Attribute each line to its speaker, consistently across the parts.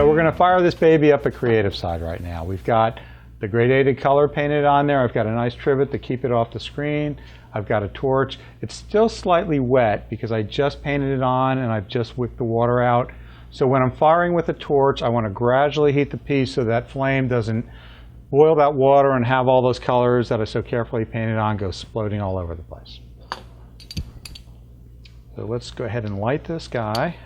Speaker 1: So we're going to fire this baby up at creative side right now. We've got the gradated color painted on there. I've got a nice trivet to keep it off the screen. I've got a torch. It's still slightly wet because I just painted it on and I've just whipped the water out. So when I'm firing with a torch, I want to gradually heat the piece so that flame doesn't boil that water and have all those colors that I so carefully painted on go exploding all over the place. So let's go ahead and light this guy.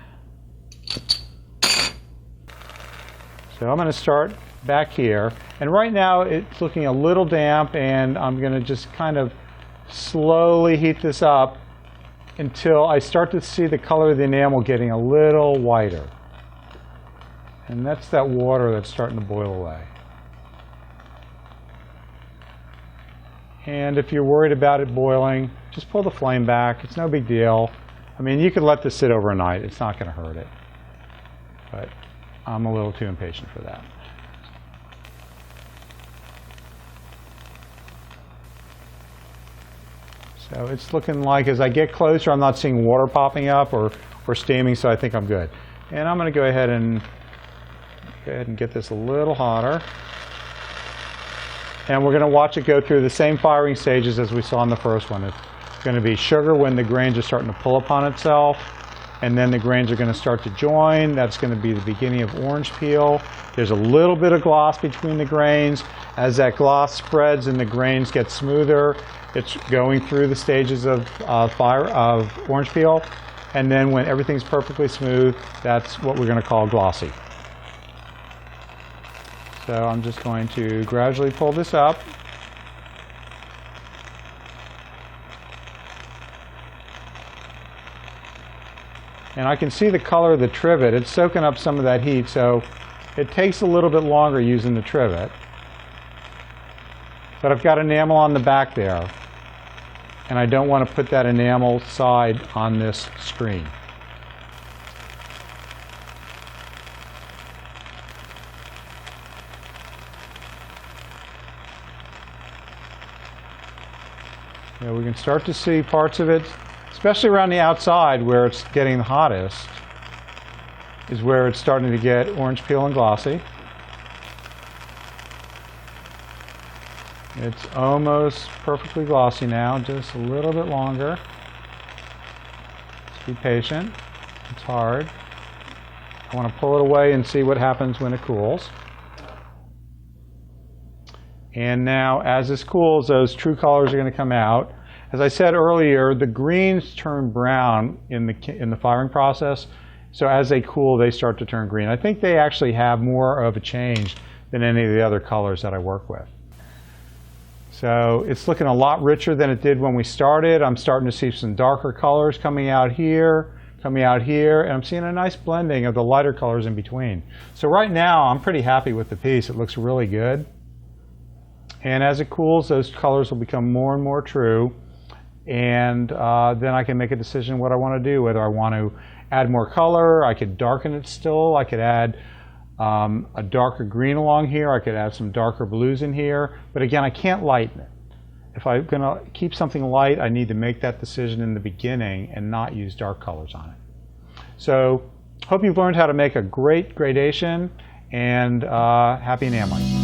Speaker 1: So I'm going to start back here. And right now it's looking a little damp, and I'm going to just kind of slowly heat this up until I start to see the color of the enamel getting a little whiter. And that's that water that's starting to boil away. And if you're worried about it boiling, just pull the flame back. It's no big deal. I mean, you could let this sit overnight. It's not going to hurt it. But I'm a little too impatient for that. So it's looking like as I get closer, I'm not seeing water popping up or steaming, so I think I'm good. And I'm going to go ahead and get this a little hotter. And we're going to watch it go through the same firing stages as we saw in the first one. It's going to be sugar when the grains are starting to pull upon itself. And then the grains are going to start to join. That's going to be the beginning of orange peel. There's a little bit of gloss between the grains. As that gloss spreads and the grains get smoother, it's going through the stages of orange peel. And then when everything's perfectly smooth, that's what we're going to call glossy. So I'm just going to gradually pull this up. And I can see the color of the trivet. It's soaking up some of that heat, so it takes a little bit longer using the trivet. But I've got enamel on the back there, and I don't want to put that enamel side on this screen. You know, we can start to see parts of it, especially around the outside where it's getting the hottest, is where it's starting to get orange peel and glossy. It's almost perfectly glossy now, just a little bit longer. Just be patient. It's hard. I want to pull it away and see what happens when it cools. And now, as this cools, those true colors are going to come out. As I said earlier, the greens turn brown in the firing process. So as they cool, they start to turn green. I think they actually have more of a change than any of the other colors that I work with. So it's looking a lot richer than it did when we started. I'm starting to see some darker colors coming out here, and I'm seeing a nice blending of the lighter colors in between. So right now, I'm pretty happy with the piece. It looks really good. And as it cools, those colors will become more and more true. And then I can make a decision what I want to do, whether I want to add more color. I could darken it still. I could add a darker green along here. I could add some darker blues in here. But again, I can't lighten it. If I'm going to keep something light, I need to make that decision in the beginning and not use dark colors on it. So hope you've learned how to make a great gradation, and happy enameling.